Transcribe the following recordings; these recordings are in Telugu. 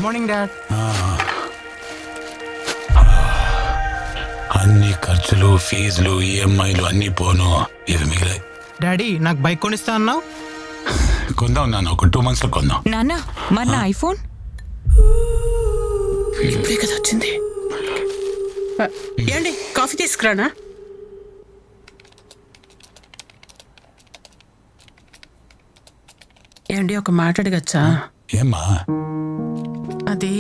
Good morning dad. అన్ని ఖర్చులు, ఫీజులు, ఈఎంఐలు అన్ని పోను, ఇవి మిగిలాయి. డాడీ నాకు బైక్ కొనిస్తా అన్నావు. కొందాం నాన్న, ఒక 2 months లో కొందాం. నాన్న మన ఐఫోన్ ఇప్పుడే కదా వచ్చింది. ఏండి కాఫీ తీసుకురానా? ఏండి ఒక మాట అడగచ్చా? ఏమ్మా? అది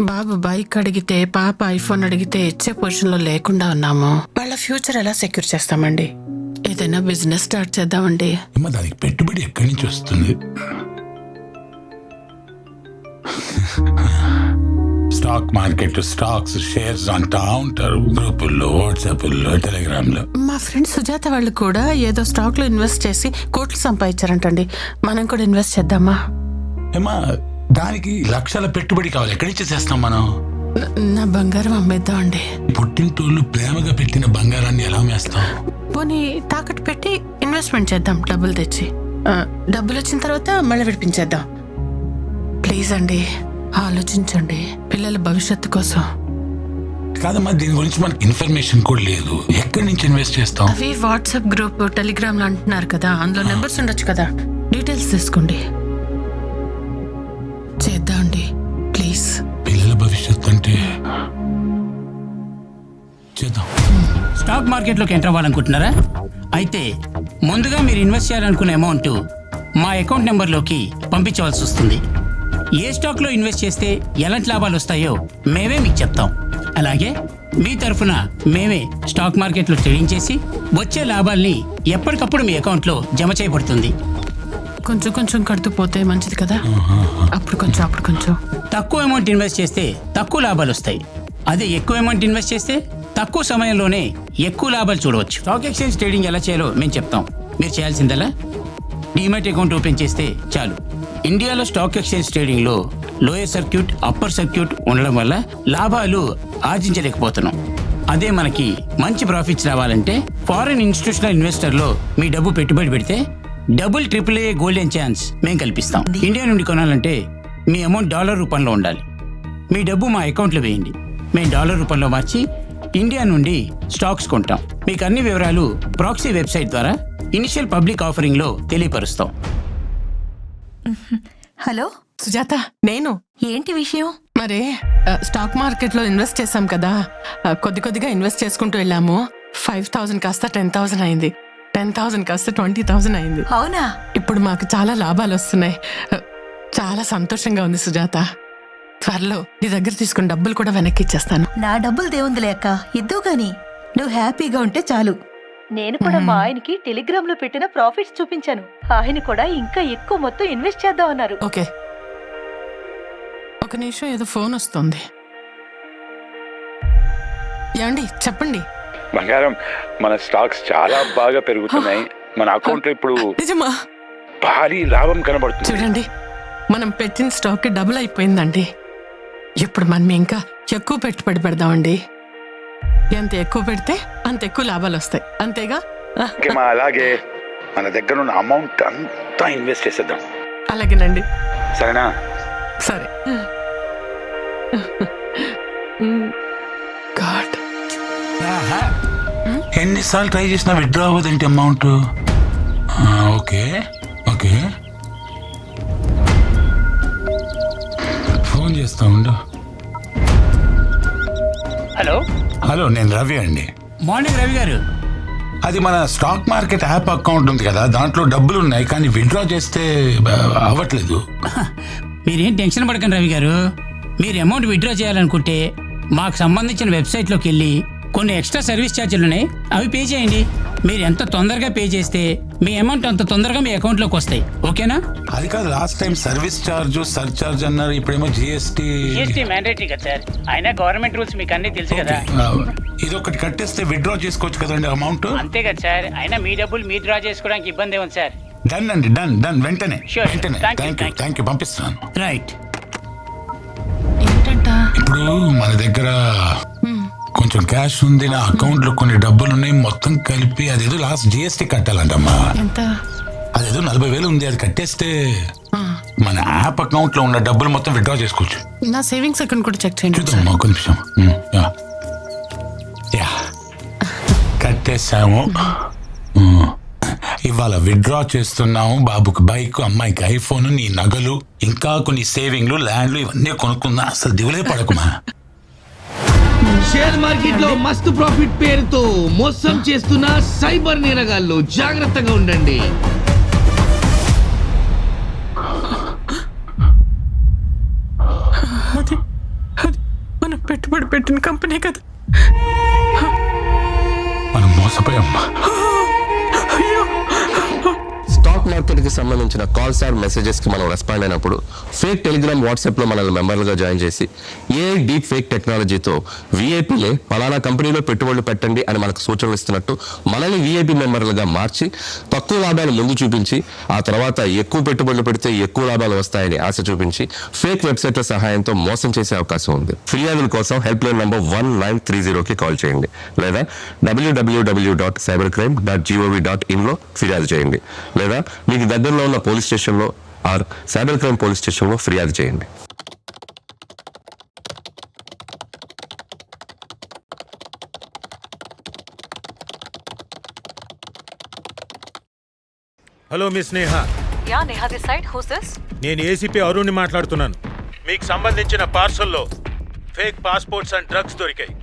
బాబు బైక్ అడిగితే, పాప ఐఫోన్ అడిగితే ఇచ్చే పొజిషన్లో లేకుండా ఉన్నాము. వాళ్ళ ఫ్యూచర్ ఎలా సెక్యూర్ చేస్తామండి? ఏదైనా బిజినెస్ స్టార్ట్ చేద్దామండి. అమ్మా, దానికి పెట్టుబడి ఎక్కడి నుంచి వస్తుంది? స్టాక్ మార్కెట్, స్టాక్స్, షేర్స్ అంటా ఉంటారు గ్రూపుల్లో, వాట్సాప్లో, టెలిగ్రామ్లో. మా ఫ్రెండ్ సుజాత వాళ్ళు కూడా ఏదో స్టాక్ లో ఇన్వెస్ట్ చేసి కోట్లు సంపాదించారంటండి. మనం కూడా ఇన్వెస్ట్ చేద్దామా? ఏమా, దానికి లక్షల పెట్టుబడి కావాలి, ఎక్కడి నుంచి చేస్తాం మనం? నా బంగారం అమ్మేద్దామండి. పుట్టింటోళ్ళు ప్రేమగా పెట్టిన బంగారాన్ని ఎలా అమ్మేస్తాం? పోనీ తాకట్టు పెట్టి ఇన్వెస్ట్మెంట్ చేద్దాం, డబ్బులు తెచ్చి. డబ్బులు వచ్చిన తర్వాత మళ్ళీ విడిపించేద్దాం. ప్లీజ్ అండి, ఆలోచించండి, పిల్లల భవిష్యత్తు కోసం. కాదమ్మా, దీని గురించి మనకి ఇన్ఫర్మేషన్ కూడా లేదు, ఎక్కడి నుంచి ఇన్వెస్ట్ చేస్తాం? అవి వాట్సాప్ గ్రూప్, టెలిగ్రామ్ లో అంటున్నారు కదా, అందులో నెంబర్స్ ఉండొచ్చు కదా, డీటెయిల్స్ తీసుకోండి. చేద్దామండి ప్లీజ్. పిల్లల భవిష్యత్తు అంటే చేద్దాం. స్టాక్ మార్కెట్లోకి ఎంటర్ అవ్వాలనుకుంటున్నారా? అయితే ముందుగా మీరు ఇన్వెస్ట్ చేయాలనుకునే అమౌంట్ మా అకౌంట్ నెంబర్లోకి పంపించవలసి వస్తుంది. ఏ స్టాక్లో ఇన్వెస్ట్ చేస్తే ఎలాంటి లాభాలు వస్తాయో మేమే మీకు చెప్తాం. అలాగే మీ తరఫున మేమే స్టాక్ మార్కెట్లో ట్రేడింగ్ చేసి వచ్చే లాభాల్ని ఎప్పటికప్పుడు మీ అకౌంట్లో జమ చేయబడుతుంది. కొంచెం కొంచెం కడుతూ పోతే మంచిది కదా, అప్పుడు కొంచెం అప్పుడు కొంచెం. తక్కువ అమౌంట్ ఇన్వెస్ట్ చేస్తే తక్కువ లాభాలు వస్తాయి. అదే ఎక్కువ అమౌంట్ ఇన్వెస్ట్ చేస్తే తక్కువ సమయంలోనే ఎక్కువ లాభాలు చూడవచ్చు. స్టాక్ ఎక్స్చేంజ్ ట్రేడింగ్ ఎలా చేయాలో మేము చెప్తాం. మీరు చేయాల్సిందలా డీమ్యాట్ అకౌంట్ ఓపెన్ చేస్తే చాలు. ఇండియాలో స్టాక్ ఎక్స్చేంజ్ ట్రేడింగ్లో లోయర్ సర్క్యూట్, అప్పర్ సర్క్యూట్ ఉండడం వల్ల లాభాలు ఆర్జించలేకపోతున్నాం. అదే మనకి మంచి ప్రాఫిట్స్ రావాలంటే ఫారిన్ ఇన్స్టిట్యూషనల్ ఇన్వెస్టర్లో మీ డబ్బు పెట్టుబడి పెడితే డబుల్ AAA గోల్డెన్ ఛాన్స్ మేము కల్పిస్తాం. ఇండియా నుండి కొనాలంటే మీ అమౌంట్ డాలర్ రూపంలో ఉండాలి. మీ డబ్బు మా అకౌంట్లో వేయండి, మేము డాలర్ రూపంలో మార్చి ఇండియా నుండి స్టాక్స్ కొంటాం. మీకు అన్ని వివరాలు ప్రాక్సీ వెబ్సైట్ ద్వారా ఇనిషియల్ పబ్లిక్ ఆఫరింగ్లో తెలియపరుస్తాం. హలో సుజాత, నేను. ఏంటి విషయం? మరి స్టాక్ మార్కెట్ లో ఇన్వెస్ట్ చేసాం కదా, కొద్ది కొద్దిగా ఇన్వెస్ట్ చేసుకుంటూ వెళ్ళాము. 5,000 కాస్త 10,000 అయింది, 10,000 కాస్త 20,000 అయింది. అవునా? ఇప్పుడు మాకు చాలా లాభాలు వస్తున్నాయి. చాలా సంతోషంగా ఉంది సుజాత. త్వరలో నీ దగ్గర తీసుకున్న డబ్బులు కూడా వెనక్కి ఇచ్చేస్తాను. నా డబ్బులు దేవుందిలే అక్క, ఇద్దు గాని నువ్వు హ్యాపీగా ఉంటే చాలు. నేను కూడా మా ఆయనకి టెలిగ్రామ్ లో పెట్టిన ప్రాఫిట్స్ చూపించాను. ఆయన కూడా ఇంకా ఎక్కువ మొత్తం ఇన్వెస్ట్ చేద్దాం అన్నారు. ఓకే, ఒక నిమిషం, ఏదో ఫోన్ వస్తుంది. ఏమండి చెప్పండి. బంగారం, మన స్టాక్స్ చాలా బాగా పెరుగుతున్నాయి. మన అకౌంట్ లో ఇప్పుడు నిజమా? భారీ లాభం కనబడుతుంది. చూడండి, మనం పెట్టిన స్టాక్ డబుల్ అయిపోయిందండి. ఇప్పుడు మనం ఇంకా ఎక్కువ పెట్టుబడి పెడదామండి. ఎంత ఎక్కువ పెడితే అంత ఎక్కువ లాభాలు వస్తాయి, అంతేగా? అలాగే మన దగ్గర ఉన్న అమౌంట్ అంతా ఇన్వెస్ట్ చేసేద్దాం. అలాగేనండి. సరేనా? సరే. గాడ్, ఎన్నిసార్లు ట్రై చేసినా విత్డ్రా అవ్వదేంటి అమౌంట్? ఓకే ఓకే, ఫోన్ చేస్తా ఉండు. హలో హలో, నేను రవి అండి. మార్నింగ్ రవి గారు. అది మన స్టాక్ మార్కెట్ యాప్ అకౌంట్ ఉంది కదా, దాంట్లో డబ్బులు ఉన్నాయి, కానీ విత్డ్రా చేస్తే అవ్వట్లేదు. మీరేం టెన్షన్ పడకండి రవి గారు. మీరు అమౌంట్ విత్డ్రా చేయాలనుకుంటే మాకు సంబంధించిన వెబ్సైట్లోకి వెళ్ళి కొన్ని ఎక్స్ట్రా సర్వీస్ ఛార్జీలు ఉన్నాయి, అవి పే చేయండి. మీరు ఎంత తొందరగా పే చేస్తే మీ అమౌంట్ అంత తొందరగా మీ అకౌంట్లోకి వస్తాయి. ఓకేనా? అది కాదు, last time service charge, surcharge అన్నారు, ఇప్పుడేమో జిఎస్టీ మ్యాండేటరీ కదా సార్. అయినా గవర్నమెంట్ రూల్స్ మీకు అన్ని తెలుసు కదా. ఇది ఒకటి కట్టేస్తే విత్డ్రా చేసుకోవచ్చు కదండి అమౌంట్. అంతే కదా సార్. అయినా మీ డబ్బులు మీరు డ్రా చేసుకోవడానికి ఇబ్బంది ఏముంది సార్? డన్ అండి, డన్ డన్, వెంటనే వెంటనే. Thank you, థ్యాంక్ యూ, పంపిస్తున్నాను. రైట్. ఏంటంట? ఇప్పుడు మన దగ్గర కొంచెం క్యాష్ ఉంది, నా అకౌంట్ లో కొన్ని డబ్బులు ఉన్నాయి, మొత్తం కలిపి అదేదో లాస్ట్ జిఎస్టీ కట్టాలంటమ్మా. ఎంత? అదేదో 40,000 ఉంది, అది కట్టేస్తే మన యాప్ అకౌంట్ లో ఉన్న డబ్బులు మొత్తం విత్డ్రా చేసుకోవచ్చు. నా సేవింగ్స్ అకౌంట్ కూడా చెక్ చేయండి చూద్దాం ఒక నిమిషం. యా కట్టేసాము. ఇవాళ విత్డ్రా చేస్తున్నాము. బాబుకి బైక్, అమ్మాయికి ఐఫోన్, నీ నగలు, ఇంకా కొన్ని సేవింగ్లు, ల్యాండ్లు ఇవన్నీ కొనుక్కుందా. అసలు దిగులే పడకుమా. షేర్ మార్కెట్ లో మస్తు ప్రాఫిట్ పేరుతో మోసం చేస్తున్న సైబర్ నేరగాళ్ళు జాగ్రత్తగా ఉండండి. అది మనం పెట్టుబడి పెట్టిన కంపెనీ కదా. మనం మోసపోయాం. స్టాక్ మార్కెట్ కి సంబంధించిన కాల్స్ ఆర్ మెసేజెస్ కి మనం రెస్పాండ్ అయినప్పుడు ఫేక్ టెలిగ్రామ్, వాట్సాప్ లో మనల్ని మెంబర్లుగా జాయిన్ చేసి డీప్ ఫేక్ టెక్నాలజీతో వీఐపీలే పలానా కంపెనీలో పెట్టుబడులు పెట్టండి అని మనకు సూచనలు ఇస్తున్నట్టు మనల్ని వీఐపీ మెంబర్లుగా మార్చి తక్కువ లాభాలు ముందు చూపించి ఆ తర్వాత ఎక్కువ పెట్టుబడులు పెడితే ఎక్కువ లాభాలు వస్తాయని ఆశ చూపించి ఫేక్ వెబ్సైట్ల సహాయంతో మోసం చేసే అవకాశం ఉంది. ఫిర్యాదుల కోసం హెల్ప్ లైన్ నంబర్ 1930కి కాల్ చేయండి లేదా www.cybercrime.gov.in లో ఫిర్యాదు చేయండి లేదా మీకు దగ్గరలో ఉన్న పోలీస్ స్టేషన్లో ఆర్ సైబర్ క్రైమ్ పోలీస్ స్టేషన్లో ఫిర్యాదు చేయండి. Hello miss Neha. Ya Neha this side. Who's this? నేను ఏసీపీ అరుణ్ని మాట్లాడుతున్నాను. మీకు సంబంధించిన పార్సల్లో ఫేక్ పాస్పోర్ట్స్ అండ్ డ్రగ్స్ దొరికాయి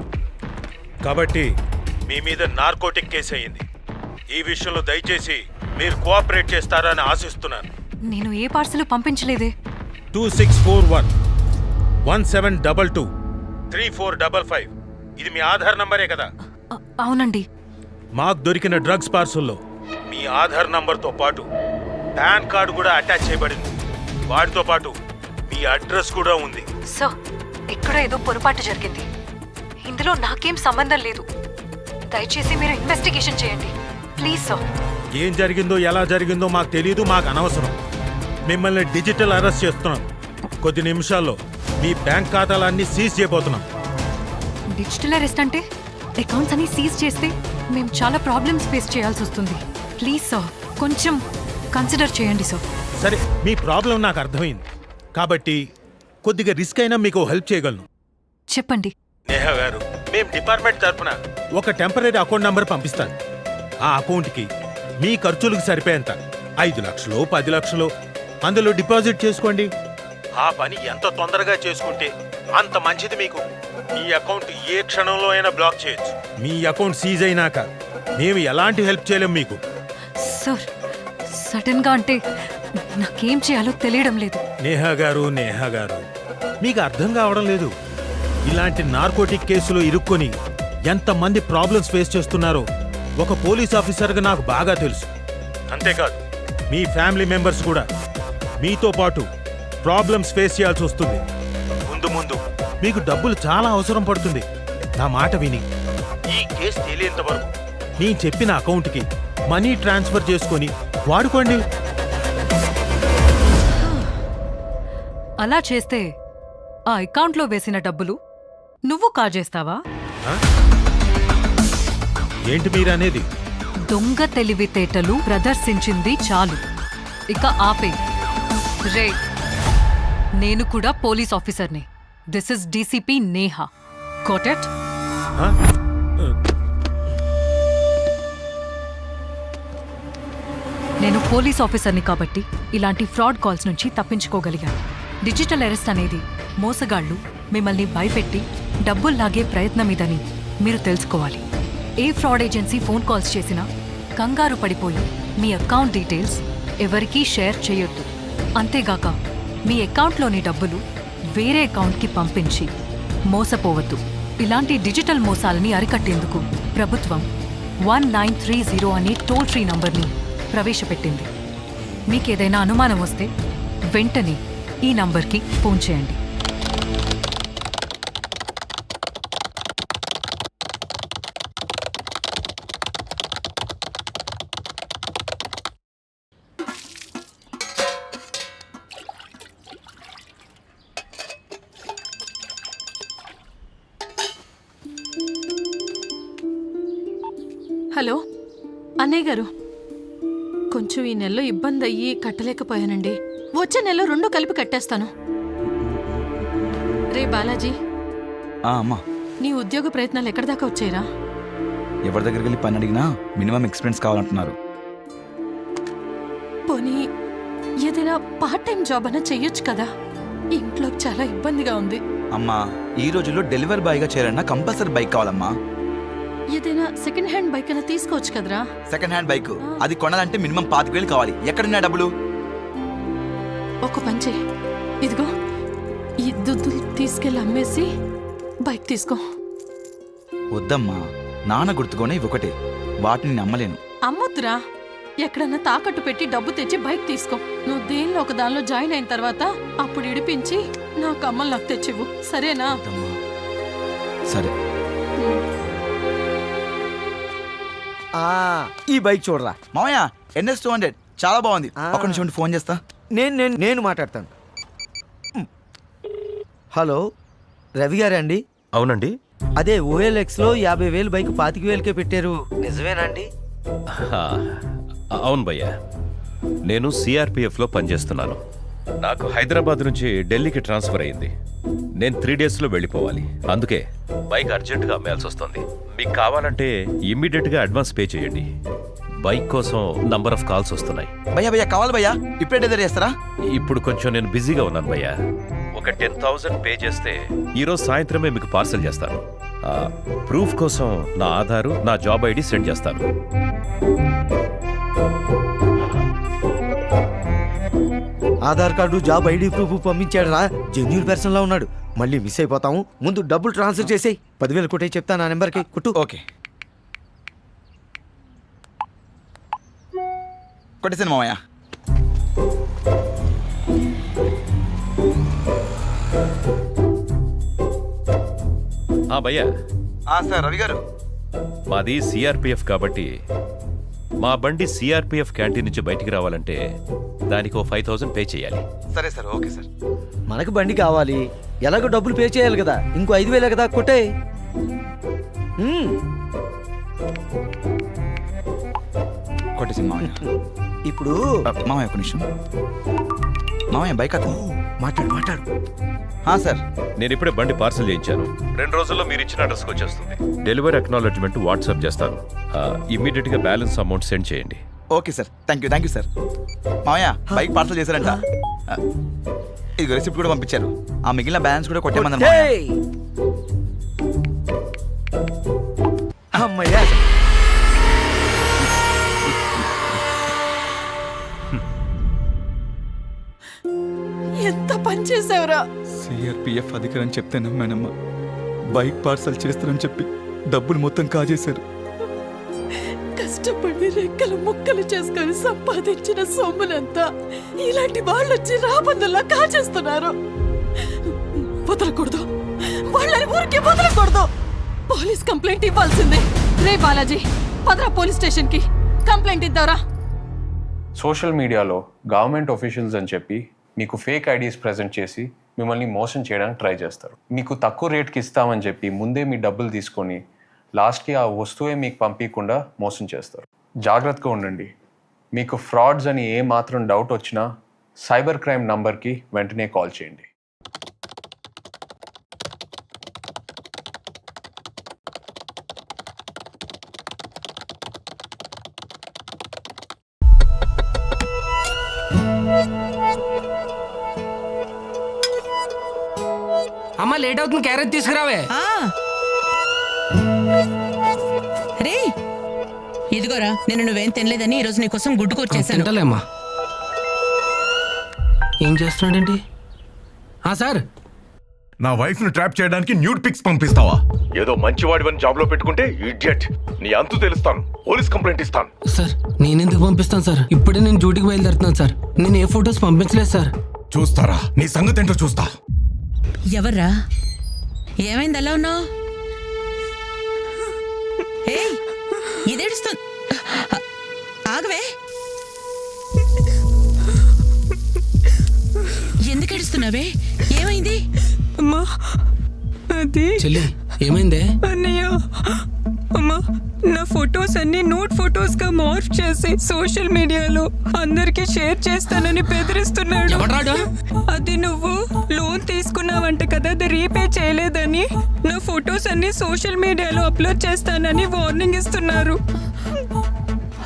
కాబట్టి మీ మీద నార్కోటిక్ కేసు అయ్యింది. ఈ విషయంలో దయచేసి మీరు కోఆపరేట్ చేస్తారని ఆశిస్తున్నాను. నేను ఏ పార్సల్ పంపించలేదే. 2641-1722-3455 ఇది మీ ఆధార్ నంబరే కదా? అవునండి. మాకు దొరికిన డ్రగ్స్ పార్సల్లో మీ ఆధార్ నంబర్తో పాటు పాన్ కార్డు కూడా అటాచ్ చేయబడింది. వాటితో పాటు మీ అడ్రస్ కూడా ఉంది. సో ఇక్కడ ఏదో పొరపాటు జరిగింది. ఇందులో నాకేం సంబంధం లేదు. దయచేసి మీరు ఇన్వెస్టిగేషన్ చేయండి ప్లీజ్ సార్. ఏం జరిగిందో ఎలా జరిగిందో మాకు తెలియదు, మాకు అనవసరం. మిమ్మల్ని డిజిటల్ అరెస్ట్ చేస్తున్నాం. కొద్ది నిమిషాల్లో మీ బ్యాంక్ ఖాతాలన్నీ సీజ్ చేయబోతున్నాం. డిజిటల్ అరెస్ట్ అంటే అకౌంట్స్ అన్ని సీజ్ చేస్తే మేము చాలా ప్రాబ్లమ్స్ ఫేస్ చేయాల్సి వస్తుంది. ప్లీజ్ సార్ కొంచెం కన్సిడర్ చేయండి సార్. సరే మీ ప్రాబ్లం నాకు అర్థమైంది కాబట్టి కొద్దిగా రిస్క్ అయినా మీకు హెల్ప్ చేయగలను. చెప్పండి. నేహా గారు, మేము డిపార్ట్మెంట్ తరఫున ఒక టెంపరీ అకౌంట్ నంబర్ పంపిస్తాను. ఆ అకౌంట్కి మీ ఖర్చులకు సరిపోయేంత 5 లక్షలు 10 లక్షలు అందులో డిపాజిట్ చేసుకోండి. ఆ పని ఎంత తొందరగా చేసుకుంటే అంత మంచిది మీకు. మీ అకౌంట్ ఏ క్షణంలో అయినా బ్లాక్ చేయొచ్చు. మీ అకౌంట్ సీజ్ అయినాక మేము ఎలాంటి హెల్ప్ చేయలేం మీకు. సార్ సడన్ గా అంటే నాకేం చేయాలో తెలియడం లేదు. నేహా గారు మీకు అర్థం కావడం లేదు. ఇలాంటి నార్కోటిక్ కేసులో ఇరుక్కొని ఎంతమంది ప్రాబ్లమ్స్ ఫేస్ చేస్తున్నారో ఒక పోలీస్ ఆఫీసర్గా నాకు బాగా తెలుసు. అంతేకాదు మీ ఫ్యామిలీ మెంబర్స్ కూడా మీతో పాటు ప్రాబ్లమ్స్ ఫేస్ చేయాల్సి వస్తుంది. ముందు ముందు మీకు డబ్బులు చాలా అవసరం పడుతుంది. నా మాట విని ఈ కేసు తేలేంత వరకు నేను చెప్పిన అకౌంట్కి మనీ ట్రాన్స్ఫర్ చేసుకొని వాడుకోండి. అలా చేస్తే ఆ అకౌంట్లో వేసిన డబ్బులు నువ్వు కాజేస్తావా? ఏంటి మీరనేది? దొంగ తెలివితేటలు ప్రదర్శించింది చాలు, ఇక ఆపే. రే నేను కూడా పోలీస్ ఆఫీసర్ని. This is DCP Neha. Got it? నేను పోలీస్ ఆఫీసర్ని కాబట్టి ఇలాంటి ఫ్రాడ్ కాల్స్ నుంచి తప్పించుకోగలిగాను. డిజిటల్ అరెస్ట్ అనేది మోసగాళ్లు మిమ్మల్ని భయపెట్టి డబ్బులు లాగే ప్రయత్నం ఇదని మీరు తెలుసుకోవాలి. ఏ ఫ్రాడ్ ఏజెన్సీ ఫోన్ కాల్స్ చేసినా కంగారు పడిపోయి మీ అకౌంట్ డీటెయిల్స్ ఎవరికీ షేర్ చేయొద్దు. అంతేగాక మీ అకౌంట్లోని డబ్బులు వేరే అకౌంట్కి పంపించి మోసపోవద్దు. ఇలాంటి డిజిటల్ మోసాలని అరికట్టేందుకు ప్రభుత్వం 1930 అనే టోల్ ఫ్రీ నంబర్ని ప్రవేశపెట్టింది. మీకేదైనా అనుమానం వస్తే వెంటనే ఈ నంబర్కి ఫోన్ చేయండి. హలో అన్నయ్య గారు, కొంచెం ఈ నెలలో ఇబ్బంది అయ్యి కట్టలేకపోయానండి. వచ్చే నెలలో 2 కలిపి కట్టేస్తాను. రే బాలాజీ, అమ్మా, నీ ఉద్యోగ ప్రయత్నాలు ఎక్కడి దాకా వచ్చాయిరా? ఎవరి దగ్గరికి వెళ్ళి పని అడిగినా మినిమం ఎక్స్పీరియన్స్ కావాలంటున్నారు. పోనీ ఏదైనా పార్ట్ టైం జాబ్ అన్నా చెయ్యొచ్చు కదా. ఇంట్లో చాలా ఇబ్బందిగా ఉంది. అమ్మా, ఈ రోజుల్లో డెలివరీ బాయ్గా చేరన్నా కంపల్సరీ బైక్ కావాలమ్మా. ఏదైనా సెకండ్ హ్యాండ్ బైక్ అయినా తీసుకోవచ్చు కదరా. సెకండ్ హ్యాండ్ బైక్ అది కొనాలంటే మినిమం 25,000 కావాలి. ఎక్కడున్నా డబ్బులు? ఒక పని చెయ్యి, ఇదిగో ఈ దుద్దులు తీసుకెళ్ళి అమ్మేసి బైక్ తీసుకో. వద్దమ్మా, నాన్న గుర్తుకోనే ఇవి ఒకటే, వాటిని నమ్మలేను. అమ్మొద్దురా, ఎక్కడన్నా తాకట్టు పెట్టి డబ్బు తెచ్చి బైక్ తీసుకో. నువ్వు దేనిలో ఒక దానిలో జాయిన్ అయిన తర్వాత అప్పుడు ఇడిపించి నాకు అమ్మలు నాకు తెచ్చివ్వు, సరేనా? వద్దమ్మా. సరే. ఈ బైక్ చూడరా మామయ్య, NS 200 చాలా బాగుంది. ఒక నిమిషం ఫోన్ చేస్తా. నేను మాట్లాడతాను. హలో, రవి గారా అండి? అవునండి. అదే OLX లో 50,000 బైక్ 25,000కే పెట్టారు, నిజమేనండి? అవును భయ్యా, నేను CRPFలో పనిచేస్తున్నాను. నాకు హైదరాబాద్ నుంచి ఢిల్లీకి ట్రాన్స్ఫర్ అయింది. నేను 3 డేస్లో వెళ్ళిపోవాలి. అందుకే బైక్ అర్జెంటుగా అమ్మేయాల్సి వస్తుంది. మీకు కావాలంటే ఇమ్మీడియట్గా అడ్వాన్స్ పే చేయండి. బైక్ కోసం నంబర్ ఆఫ్ కాల్స్ వస్తున్నాయి. భయ్యా కావాలి భయ్యా, ఇప్పుడే డెలివరీ చేస్తారా? ఇప్పుడు కొంచెం నేను బిజీగా ఉన్నాను భయ్యా. ఒక 10,000 పే చేస్తే ఈరోజు సాయంత్రమే మీకు పార్సల్ చేస్తాను. ప్రూఫ్ కోసం నా ఆధారు, నా జాబ్ ID సెండ్ చేస్తాను. Aadhaar card, job ID proof పంపించాడు రా, జెన్యూన్ పర్సన్ లా ఉన్నాడు. మళ్ళీ మిస్ అయిపోతాము. ముందు డబ్బులు ట్రాన్స్ఫర్ చేసేయి. 10,000 కొట్టే చెప్తాను నా నెంబర్కి. కుట్టు. ఓకే, కొట్టేసాను మామయ్య. భయ్యా, సార్ రవి గారు, మాది CRPF కాబట్టి మా బండి CRPF క్యాంటీన్ నుంచి బయటికి రావాలంటే దానికి 5,000 పే చేయాలి. సరే సార్, ఓకే సార్. మనకు బండి కావాలి, ఎలాగో డబ్బులు పే చేయాలి కదా. ఇంకో 5,000 కదా, కొట్టే. కొట్టేసాను మామయ్య. ఇప్పుడు మామయ్య ఒక నిమిషం. మామయ్య బైక్ అతను మాట్లాడు. సార్, నేను ఇప్పుడే బండి పార్సల్ చేయించాను. 2 రోజుల్లో మీరు ఇచ్చిన అడ్రస్కి వచ్చేస్తుంది. డెలివరీ అక్నాలెడ్జ్మెంట్ వాట్సాప్ చేస్తాను. ఇమ్మీడియట్గా బ్యాలెన్స్ అమౌంట్ సెండ్ చేయండి. Okay sir, thank you sir. మామయ్య బైక్ పార్సల్ చేశారంట. ఇది రిసిప్ట్ కూడా పంపించారు. ఆ మిగిలిన బ్యాలెన్స్ కూడా కొట్టేమన్నారు. అమ్మయ్యా, ఎంత పని చేసావురా. CRPF అధికారని చెప్తే నమ్మానమ్మా. బైక్ పార్సల్ చేస్తారని చెప్పి డబ్బులు మొత్తం కాజేశారు. కష్టపడి రెక్కలు ముక్కలు చేసుకొని సంపాదించిన సొమ్మునంతా ఇలాంటి వాళ్ళు వచ్చి రాబందుల్లా కాజేస్తున్నారు. వదలకూడదు, వాళ్ళని ఊరికే వదలకూడదు. పోలీస్ కంప్లైంట్ ఇవ్వాల్సిందే. రే బాలాజీ, పదరా పోలీస్ స్టేషన్ కి కంప్లైంట్ ఇద్దారా. సోషల్ మీడియాలో గవర్నమెంట్ ఆఫీషియల్స్ అని చెప్పి మీకు ఫేక్ ఐడీస్ ప్రెజెంట్ చేసి మిమ్మల్ని మోసం చేయడానికి ట్రై చేస్తారు. మీకు తక్కువ రేట్కి ఇస్తామని చెప్పి ముందే మీ డబ్బులు తీసుకొని లాస్ట్కి ఆ వస్తువే మీకు పంపించకుండా మోసం చేస్తారు. జాగ్రత్తగా ఉండండి. మీకు ఫ్రాడ్స్ అని ఏ మాత్రం డౌట్ వచ్చినా సైబర్ క్రైమ్ నంబర్కి వెంటనే కాల్ చేయండి. అమ్మ, లేట్ అవుతుంది, క్యారెట్ తీసుకురావే. రే, ఇదిగోరా, నేను నువ్వేం తినలేదని ఈరోజు నీకోసం గుడ్డు కూర్చేసాను. తింటలేమ్మా. ఏం చేస్తున్నాడేంటి? సార్, నా వైఫ్ ను ట్రాప్ చేయడానికి న్యూడ్ పిక్స్ పంపిస్తావా? ఏదో మంచివాడివని జాబ్ లో పెట్టుకుంటే ఇడియట్. నీ అంతు తెలుస్తాను. పోలీస్ కంప్లైంట్ ఇస్తాను. సార్, నేనెందుకు పంపిస్తాను సార్? ఇప్పుడే నేను డ్యూటీకి బయలుదేరుతున్నాను సార్. నేను ఏ ఫొటోస్ పంపించలేదు సార్. చూస్తారా, నీ సంగతి ఏంటో చూస్తా. ఎవర్రా? ఏమైంది, ఎలా ఉన్నావు? ఇదేడుస్తుంది. ఆగవే, ఎందుకు ఏడుస్తున్నావే? ఏమైంది? చెల్లి, ఏమైందే? అన్నయ్య, అమ్మా, నా ఫొటోస్ అన్ని నోట్ ఫొటోస్ గా మార్ఫ్ చేసి సోషల్ మీడియాలో అందరికి షేర్ చేస్తానని బెదిరిస్తున్నాడు. అది నువ్వు లోన్ తీసుకున్నావంట కదా, అది రీపే చేయలేదని నా ఫొటోస్ అన్ని సోషల్ మీడియాలో అప్లోడ్ చేస్తానని వార్నింగ్ ఇస్తున్నారు.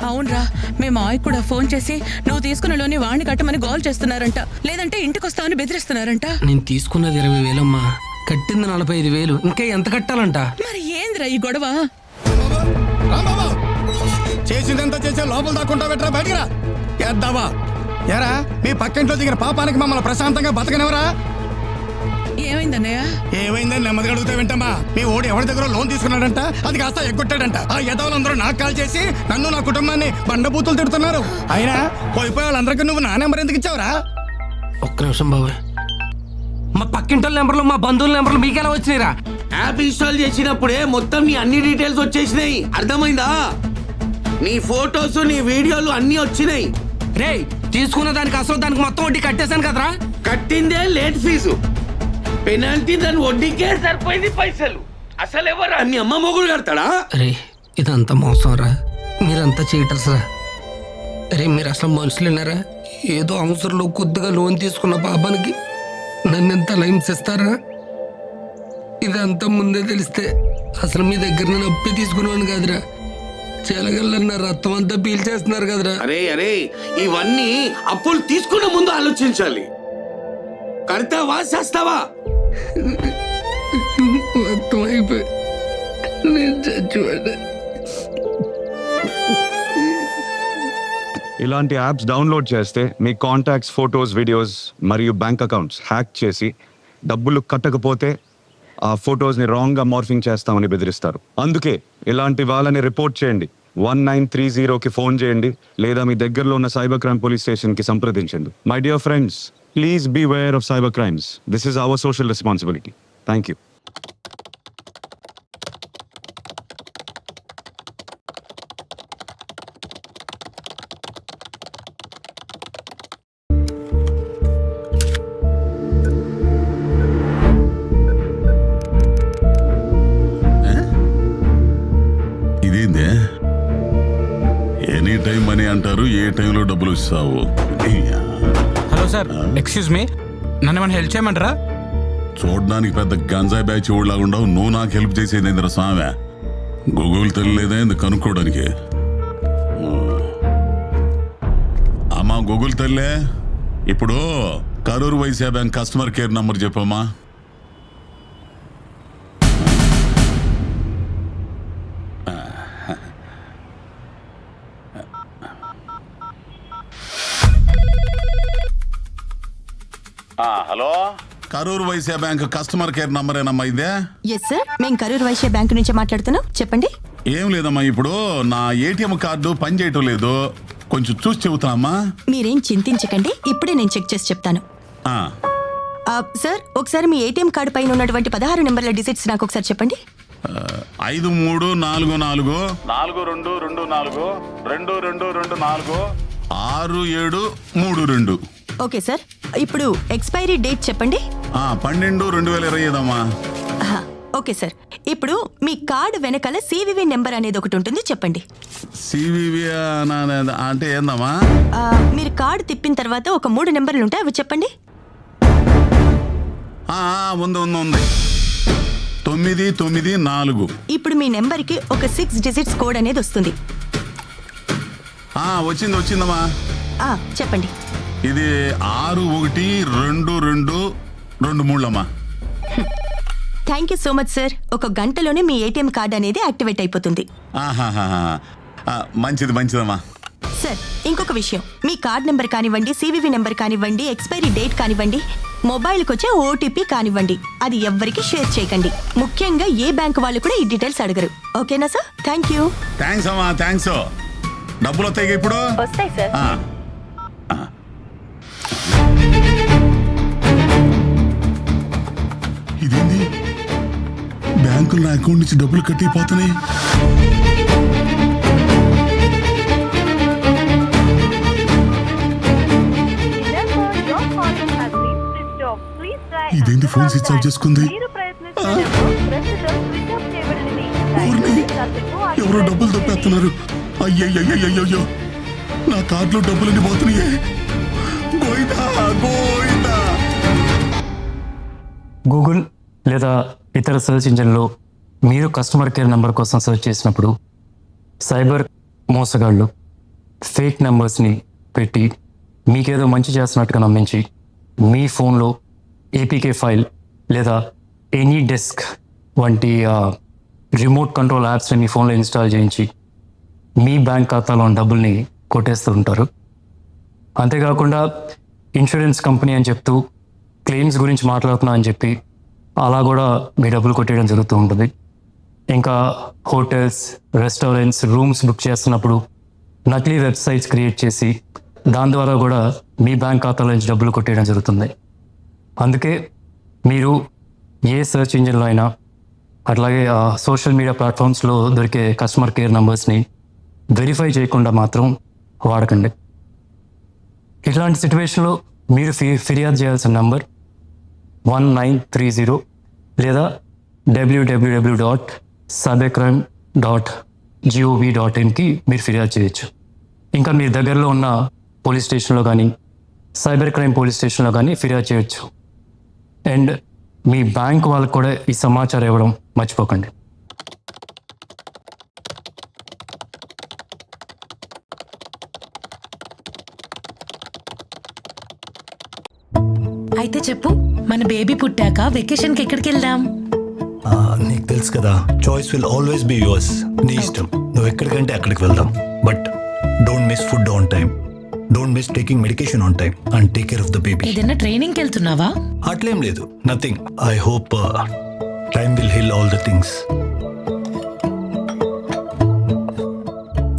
అవునరా, మేము మాయకు కూడా ఫోన్ చేసి నువ్వు తీసుకున్న లోని వాణ్ణి కట్టమని గోల్ చేస్తున్నారంట, లేదంటే ఇంటికి వస్తామని బెదిరిస్తున్నారంట. నేను తీసుకున్నది 20,000 అమ్మా, కట్టింది 45,000. ఇంకా ఎంత కట్టాలంట? మరి ఏందిరా ఈ గొడవ? చేసిందంతా చేసే లోపల దాక్కుంటా పెట్టరా, బయటికి రా. చేద్దావా ఎరా? మీ పక్కింట్లో దిగిన పాపానికి మమ్మల్ని ప్రశాంతంగా బతకనివరా? ఏమైందన్నయ్య? ఏమైందని నెమ్మదిగా అడిగితే వింటమ్మా. మీ ఓడి ఎవరి దగ్గర లోన్ తీసుకున్నాడంట, అది కాస్త ఎగ్గొట్టాడంట. ఆ యదవులందరూ నాకు కాల్ చేసి నన్ను నా కుటుంబాన్ని బండబూతులు తిడుతున్నారు. అయినా పోయిపోయి వాళ్ళందరికీ నువ్వు నా నెంబర్ ఎందుకు ఇచ్చావురా? ఒక్క నిమిషం బాబాయ్, మా పక్కింటి నెంబర్లు మా బంధువుల నెంబర్లు మీకెలా వచ్చినాయిరా? యాప్ ఇన్స్టాల్ చేసినప్పుడే మొత్తం నీ అన్ని డీటెయిల్స్ వచ్చేసినాయి, అర్థమైందా? నీ ఫోటోస్ నీ వీడియోలు అన్ని వచ్చినాయి. రే, తీసుకున్న దానికి అసలు దానికి మొత్తం వడ్డీ కట్టేశాను కదరా. కట్టిందే లేట్ ఫీజు, పెనాల్టీ దాని వడ్డీకే సరిపోయింది పైసలు. అసలు ఎవరు అన్ని అమ్మ మొగుడు కడతాడా? అరే, ఇదంతా మోసం రా, మీరంతా చీటర్స్ రా. అరే, మీరు అసలు మనుషులేనారా? ఏదో అవసరంలో కొద్దిగా లోన్ తీసుకున్న పాపానికి నన్ను ఎంత లైన్స్ ఇస్తారా? ఇదంతా ముందే తెలిస్తే అసలు మీ దగ్గర నేను అప్పే తీసుకున్నాను కదరా. చెలగల్లన్న రక్తం అంతా పీల్చేస్తున్నారు కదరా. అరే అరే, ఇవన్నీ అప్పులు తీసుకున్న ముందు ఆలోచించాలి. కడతావా చేస్తావా? మొత్తం అయిపోయి నేను చచ్చిపోయా. ఇలాంటి యాప్స్ డౌన్లోడ్ చేస్తే మీ కాంటాక్ట్స్, ఫొటోస్, వీడియోస్ మరియు బ్యాంక్ అకౌంట్స్ హ్యాక్ చేసి డబ్బులు కట్టకపోతే ఆ ఫొటోస్ని రాంగ్గా మార్ఫింగ్ చేస్తామని బెదిరిస్తారు. అందుకే ఇలాంటి వాళ్ళని రిపోర్ట్ చేయండి. 1930కి ఫోన్ చేయండి, లేదా మీ దగ్గరలో ఉన్న సైబర్ క్రైమ్ పోలీస్ స్టేషన్కి సంప్రదించండి. My dear friends, please be aware of cyber crimes. This is our social responsibility. Thank you. ఇదేందే ఎనీ టైం మనీ అంటారు, ఏ టైంలో డబ్బులు ఇస్తావు? హలో సార్, ఎక్స్క్యూజ్ మీ, నన్ను ఏమైనా హెల్ప్ చేయమంటారా? చూడడానికి పెద్ద గంజాయి బ్యాచ్ ఊళ్ళగా ఉండవు, నువ్వు నాకు హెల్ప్ చేసేది ఏందిరా స్వామి? గూగుల్ తెలియలేదా ఎందుకు కనుక్కోవడానికి? అమ్మా గూగుల్ తల్లే, ఇప్పుడు Karur Vysya bank customer care number చెప్పమ్మా. Hello, Karur Vysya bank customer care number ఏనమ్మా ఇదే? ఎస్ సార్, మేము కరూర్ వైశ్య బ్యాంక్ నుంచి మాట్లాడుతున్నాం, చెప్పండి. ఏం లేదమ్మా, ఇప్పుడు నా ఏటీఎం కార్డు పని చేయటం లేదు, కొంచెం చూసి చెబుతామా? మీరేం చింతించకండి, ఇప్పుడే నేను చెక్ చేసి చెప్తాను. సార్, ఒకసారి మీ ఏటీఎం కార్డు పైన ఉన్నటువంటి 16 నెంబర్ల డిజిట్స్ నాకు ఒకసారి చెప్పండి. 5344 4224 2224 6732. ఓకే సార్, ఇప్పుడు ఎక్స్పైరీ డేట్ చెప్పండి. 12/2025 అమ్మా. ఓకే సార్, ఇప్పుడు మీ కార్డు వెనకాల సివివి నెంబర్ అనేది ఒకటి ఉంటుంది, చెప్పండి. సివివి అంటే ఏందమ్మా? మీరు కార్డు తిప్పిన తర్వాత ఒక 3 నెంబర్లు ఉంటాయి, అవి చెప్పండి. ఉంది 994. ఇప్పుడు మీ నెంబర్కి ఒక 6 డిజిట్స్ కోడ్ అనేది వస్తుంది. వచ్చిందమ్మా. చెప్పండి. ఇది 612223 అమ్మా. Thank you so much sir. ఒక గంటలోనే మీ ఏటీఎం కార్డు అనేది యాక్టివేట్ అయిపోతుంది. మంచిదమ్మా. సార్, ఇంకొక విషయం, మీ కార్డ్ నెంబర్ కానివ్వండి, సివివి నెంబర్ కానివ్వండి, ఎక్స్పైరీ డేట్ కానివ్వండి, మొబైల్కి వచ్చే ఓటీపీ కానివ్వండి, అది ఎవ్వరికి షేర్ చేయకండి. ముఖ్యంగా ఏ బ్యాంక్ వాళ్ళు కూడా ఈ డీటెయిల్స్ అడగరు. ఓకేనా సార్? Thank you. థ్యాంక్స్ అమ్మా, థ్యాంక్స్. డబ్బులు వస్తాయి ఇప్పుడు? వస్తాయి సార్. ఇదేంది, బ్యాంకులు నా అకౌంట్ నుంచి డబ్బులు కట్టిపోతున్నాయి. ఇదేంటి ఫోన్ స్విచ్ ఆఫ్ చేసుకుంది? ఎవరో డబ్బులు దొప్పేస్తున్నారు. అయ్యయ్యో, నా కార్డులో డబ్బులన్నీ పోతున్నాయి. గోయిందా గోయిందా. గూగుల్ లేదా ఇతర సెర్చ్ ఇంజిన్లో మీరు కస్టమర్ కేర్ నెంబర్ కోసం సెర్చ్ చేసినప్పుడు సైబర్ మోసగాళ్ళు ఫేక్ నెంబర్స్ని పెట్టి మీకేదో మంచి చేస్తున్నట్టుగా నమ్మించి మీ ఫోన్లో ఏపీకే ఫైల్ లేదా ఎనీ డెస్క్ వంటి రిమోట్ కంట్రోల్ యాప్స్ని మీ ఫోన్లో ఇన్స్టాల్ చేయించి మీ బ్యాంక్ ఖాతాలో ఉన్న డబ్బుల్ని కొట్టేస్తూ ఉంటారు. అంతేకాకుండా ఇన్సూరెన్స్ కంపెనీ అని చెప్తూ క్లెయిమ్స్ గురించి మాట్లాడుతున్నా అని చెప్పి అలా కూడా మీ డబ్బులు కొట్టేయడం జరుగుతూ ఉంటుంది. ఇంకా హోటల్స్, రెస్టారెంట్స్, రూమ్స్ బుక్ చేస్తున్నప్పుడు నకిలీ వెబ్సైట్స్ క్రియేట్ చేసి దాని ద్వారా కూడా మీ బ్యాంక్ ఖాతాలో నుంచి డబ్బులు కొట్టేయడం జరుగుతుంది. అందుకే మీరు ఏ సెర్చ్ ఇంజిన్లో అయినా అట్లాగే సోషల్ మీడియా ప్లాట్ఫామ్స్లో దొరికే కస్టమర్ కేర్ నెంబర్స్ని వెరిఫై చేయకుండా మాత్రం వాడకండి. ఇట్లాంటి సిచ్యువేషన్లో మీరు ఫిర్యాదు చేయాల్సిన నంబర్ 1930 లేదా www.cybercrime.gov.in మీరు ఫిర్యాదు చేయొచ్చు. ఇంకా మీ దగ్గరలో ఉన్న పోలీస్ స్టేషన్లో కానీ సైబర్ క్రైమ్ పోలీస్ స్టేషన్లో కానీ ఫిర్యాదు చేయొచ్చు. అండ్ మీ బ్యాంక్ వాళ్ళకు కూడా ఈ సమాచారం ఇవ్వడం మర్చిపోకండి. అయితే చెప్పు, మన బేబీ పుట్టాక వెకేషన్కి ఎక్కడికి వెళ్దాం? నీకు తెలుసు కదా, choice will always be yours. నీ ఇష్టం, నువ్వు ఎక్కడికంటే అక్కడికి వెళ్దాం. But don't miss food on time, don't miss taking medication on time and take care of the baby. ఏదైనా ట్రైనింగ్కి వెళ్తున్నావా? అట్లేం లేదు, nothing. I hope time will heal all the things.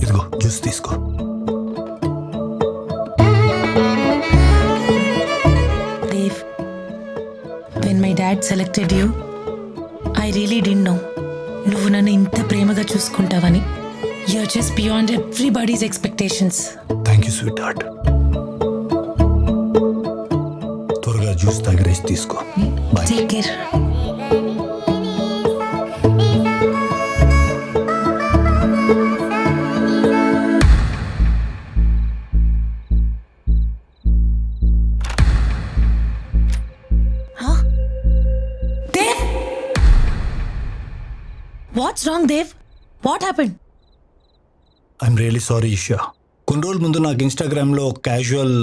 ఇదిగో జ్యూస్ తీసుకో. Dave, when my dad selected you, I really didn't know నువ్వు నన్ను ఇంత ప్రేమగా చూసుకుంటావని. You're just beyond everybody's expectations. Thank you sweetheart. త్వరగా జ్యూస్ తాగి రెస్ట్ తీసుకో. Bye. Take care. Huh? Dave? What's wrong, Dave? What happened? I'm really sorry Isha. కొన్ని రోజుల ముందు నాకు ఇన్స్టాగ్రామ్లో క్యాజువల్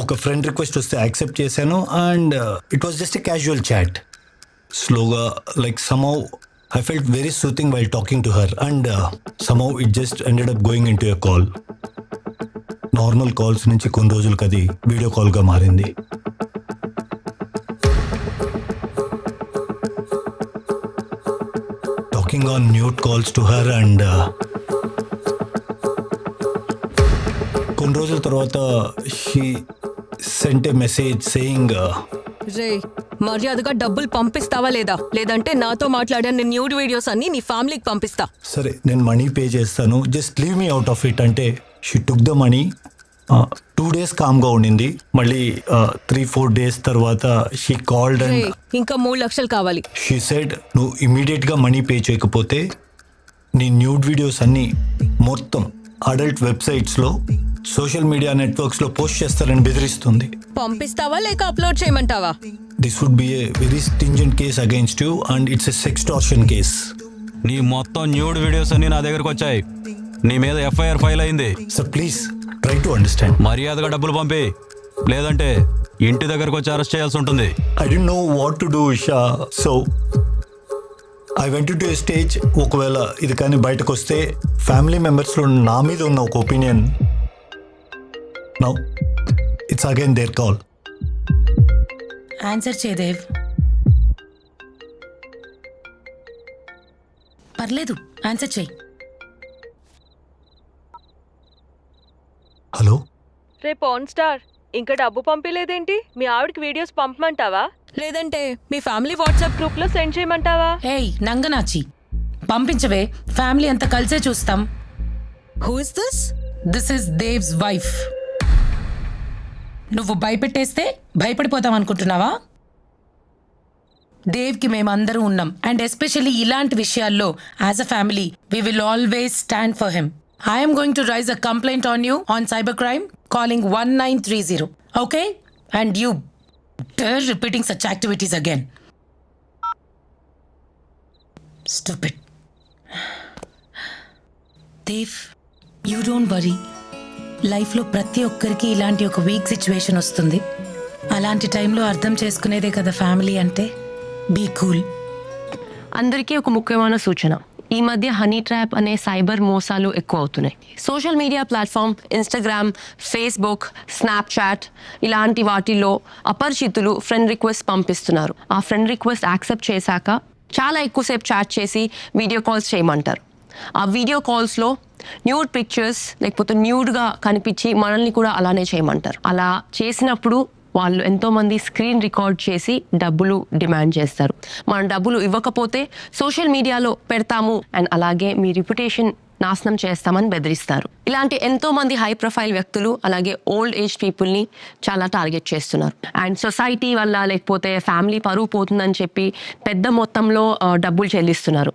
ఒక ఫ్రెండ్ రిక్వెస్ట్ వస్తే యాక్సెప్ట్ చేశాను and it was just a casual chat. స్లోగా like somehow I felt very soothing while talking to her and somehow it just ended up going in to a call. Normal calls నుంచి కొన్ని రోజులకి అది వీడియో కాల్గా మారింది. Talking on nude calls to her and కొన్ని రోజుల తర్వాత she sent a message saying, రే మర్యాదగా డబ్బులు పంపిస్తావా లేదా, లేదంటే నాతో మాట్లాడిన న్యూడ్ వీడియోస్ అన్ని నీ ఫ్యామిలీకి పంపిస్తా. సరే నేను మనీ పే చేస్తాను, just leave me out of it అంటే she took the money. 2 days కామ్గా ఉండింది. మళ్ళీ 3-4 days తర్వాత షీ కాల్డ్ అండ్ ఇంకా 3 లక్షలు కావాలి. షీ సెడ్ నువ్వు ఇమీడియట్గా మనీ పే చేయకపోతే నీ న్యూడ్ వీడియోస్ అన్నీ మొత్తం అడల్ట్ వెబ్సైట్స్లో, సోషల్ మీడియా నెట్వర్క్స్లో పోస్ట్ చేస్తారని బెదిరిస్తుంది. పంపిస్తావా లేక అప్లోడ్ చేయమంటావా? This would be a very stringent case against you and it's a sextortion case. నీ మొత్తం న్యూడ్ వీడియోస్ అన్ని నా దగ్గరకు వచ్చాయి. నీ మీద ఎఫ్ఐఆర్ ఫైల్ అయింది. Sir please try to understand. మర్యాదగా డబ్బులు పంపి, లేదంటే ఇంటి దగ్గరకు వచ్చి అరెస్ట్ చేయాల్సి ఉంటుంది. I don't know what to do Isha, so I went to A stage. ఒకవేళ ఇది కానీ బయటకు వస్తే ఫ్యామిలీ మెంబర్స్లో నా మీద ఉన్న ఒక opinion, now it's again their call. Answer చే దేవ్. పర్లేదు, ఆన్సర్ చేయి. హలో. రేపు ఆన్ స్టార్ ఇంకా డబ్బు పంపిలేదేంటి? మీ ఆవిడకి వీడియోస్ పంపమంటావా, లేదంటే మీ ఫ్యామిలీ వాట్సాప్ గ్రూప్ లో సెండ్ చేయమంటావా? ఏయ్ నంగనాచి, పంపించవే, ఫ్యామిలీ అంతా కలిసే చూస్తాం. Who is this? This is దేవ్స్ wife. నువ్వు భయపెట్టేస్తే భయపడిపోతాం అనుకుంటున్నావా? దేవ్కి మేమందరూ ఉన్నాం అండ్ ఎస్పెషల్లీ ఇలాంటి విషయాల్లో as a family we will always stand for him. I'm going to raise a complaint on you on cyber crime calling 1930. Okay? And you dare repeating such activities again. Stupid. Dev, you don't worry. లైఫ్లో ప్రతి ఒక్కరికి ఇలాంటి ఒక వీక్ సిచ్యువేషన్ వస్తుంది. అలాంటి టైంలో అర్థం చేసుకునేదే కదా ఫ్యామిలీ అంటే. Be cool. అందరికీ ఒక ముఖ్యమైన సూచన. ఈ మధ్య హనీ ట్రాప్ అనే సైబర్ మోసాలు ఎక్కువ అవుతున్నాయి. Social media platform Instagram, Facebook, Snapchat ఇలాంటి వాటిల్లో అపరిచితులు ఫ్రెండ్ రిక్వెస్ట్ పంపిస్తున్నారు. ఆ ఫ్రెండ్ రిక్వెస్ట్ యాక్సెప్ట్ చేశాక చాలా ఎక్కువసేపు చాట్ చేసి వీడియో కాల్స్ చేయమంటారు. ఆ వీడియో కాల్స్లో న్యూడ్ పిక్చర్స్ లేకపోతే న్యూడ్గా కనిపించి మనల్ని కూడా అలానే చేయమంటారు. అలా చేసినప్పుడు వాళ్ళు ఎంతోమంది స్క్రీన్ రికార్డ్ చేసి డబ్బులు డిమాండ్ చేస్తారు. మనం డబ్బులు ఇవ్వకపోతే సోషల్ మీడియాలో పెడతాము అండ్ అలాగే మీ రిప్యుటేషన్ నాశనం చేస్తామని బెదిరిస్తారు. ఇలాంటి ఎంతోమంది హై ప్రొఫైల్ వ్యక్తులు అలాగే ఓల్డ్ ఏజ్ పీపుల్ని చాలా టార్గెట్ చేస్తున్నారు. అండ్ సొసైటీ వల్ల లేకపోతే ఫ్యామిలీ పరువు పోతుందని చెప్పి పెద్ద మొత్తంలో డబ్బులు చెల్లిస్తున్నారు.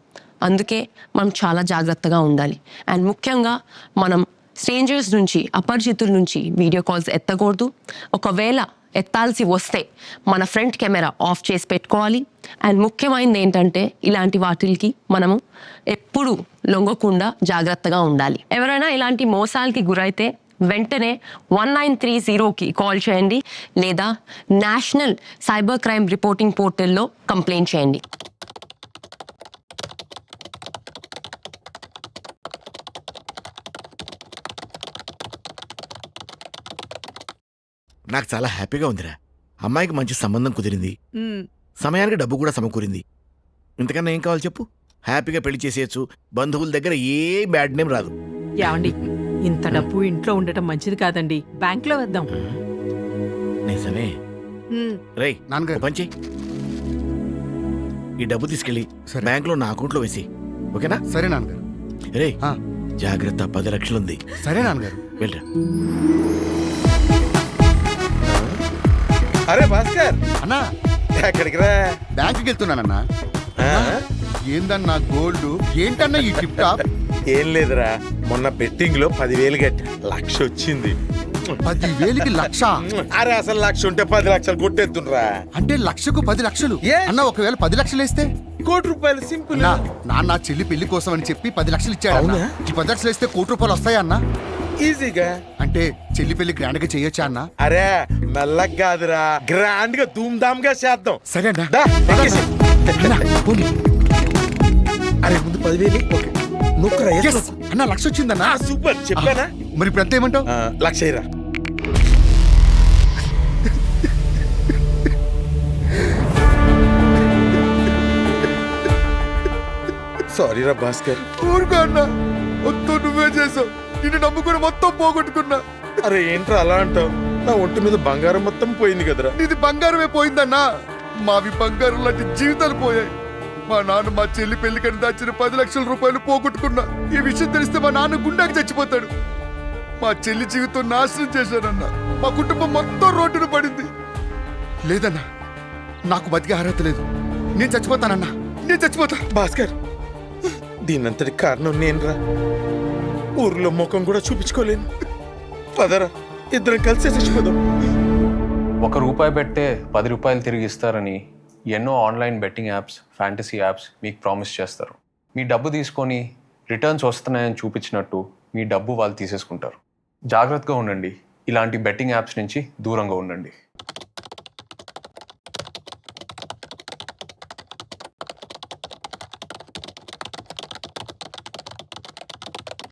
అందుకే మనం చాలా జాగ్రత్తగా ఉండాలి. అండ్ ముఖ్యంగా మనం స్ట్రేంజర్స్ నుంచి, అపరిచితుల నుంచి వీడియో కాల్స్ ఎత్తకూడదు. ఒకవేళ ఎత్తాల్సి వస్తే మన ఫ్రంట్ కెమెరా ఆఫ్ చేసి పెట్టుకోవాలి. అండ్ ముఖ్యమైనది ఏంటంటే ఇలాంటి వాటికి మనము ఎప్పుడూ లొంగకుండా జాగ్రత్తగా ఉండాలి. ఎవరైనా ఇలాంటి మోసాలకి గురైతే వెంటనే 1930కి కాల్ చేయండి లేదా నేషనల్ సైబర్ క్రైమ్ రిపోర్టింగ్ పోర్టల్లో కంప్లైంట్ చేయండి. నాకు చాలా హ్యాపీగా ఉందిరా. అమ్మాయికి మంచి సంబంధం కుదిరింది, సమయానికి డబ్బు కూడా సమకూరింది. ఇంతకన్నా ఏం కావాలి చెప్పు? హ్యాపీగా పెళ్లి చేసేయచ్చు. బంధువుల దగ్గర ఏ బ్యాడ్ నేమ్ రాదు. ఏమండి, ఇంత డబ్బు ఇంట్లో ఉండటం మంచిది కాదండి. బ్యాంక్ లో వేద్దాం. నిజమే. రేయ్ పంచి ఈ డబ్బు తీసుకెళ్ళి బ్యాంక్ లో నా అకౌంట్లో వేసి, ఓకేనా? సరే నాన్నగారు. రే జాగ్రత్త, 10 లక్షలుంది. సరే నాన్నగారు. వెళ్ళరా. అరే భాస్కర్ అన్నా, ఎక్కడికి రా? బ్యాంకుకి వెళ్తున్నానన్నా. ఏందన్నా గోల్డ్? ఏంటన్నా ఈ టిప్ టాప్? ఏం లేదురా, మొన్న బెట్టింగ్ లో 10,000 కట్టి 1,00,000 వచ్చింది. 10,000కి 1,00,000? అరే అసలు 1,00,000 ఉంటే 10 లక్షలు కొట్టేద్దురా. అంటే 1,00,000కు 10 లక్షలు అన్న. ఒకవేళ 10 లక్షలు వేస్తే ₹1,00,000 సింపుల్. నాన్న చెల్లి పెళ్లి కోసం అని చెప్పి 10 లక్షలు ఇచ్చాడు. ఈ 10 లక్షలు వేస్తే ₹1,00,000 వస్తాయా అన్న? ఈజీగా. అంటే చెల్లి పెళ్లి గ్రాండ్ గా చేయొచ్చా అన్న? అరే మెల్లగా కాదురా, గ్రాండ్ గా ధూమ్ ధామ్ గా చేద్దాం. సరే అన్న. అరే ముందు 10,000 అన్న 1,00,000 వచ్చిందన్నా. సూపర్, చెప్పానా? మరి ఇప్పుడు ఎంత ఏమంటావు? 1,00,000 సారీ రా భాస్కర్. ఊరుకో అన్న, మొత్తం నువ్వే చేసావు. నిన్ను నమ్ముకుని మొత్తం పోగొట్టుకున్నా. అరే ఏంట్రా అలా అంటావు? నా ఒంటి మీద బంగారం మొత్తం పోయింది కదరా. నీది బంగారమే పోయిందన్నా. మావి బంగారం లాంటి జీవితాలు పోయాయి. మా నాన్న మా చెల్లి పెళ్లికని దాచిన 10 లక్షల రూపాయలు పోగొట్టుకున్నా. ఈ విషయం తెలిస్తే మా నాన్న గుండాకి చచ్చిపోతాడు. మా చెల్లి జీవితం నాశనం చేశానన్నా. మా కుటుంబం మొత్తం రోడ్డున పడింది. లేదన్నా, నాకు బతికే అర్హత లేదు. నేను చచ్చిపోతానన్నా, నేను చచ్చిపోతా. భాస్కర్, దీనంతటి కారణం నేనురా. ఊర్లో ముఖం కూడా చూపించుకోలేను. పదరా, ఇద్దరం కలిసి చచ్చిపోదాం. ₹1 పెట్టే ₹10 తిరిగి ఇస్తారని ఎన్నో online betting apps, fantasy apps మీకు ప్రామిస్ చేస్తారు. మీ డబ్బు తీసుకొని రిటర్న్స్ వస్తున్నాయని చూపించినట్టు మీ డబ్బు వాళ్ళు తీసేసుకుంటారు. జాగ్రత్తగా ఉండండి. ఇలాంటి బెట్టింగ్ యాప్స్ నుంచి దూరంగా ఉండండి.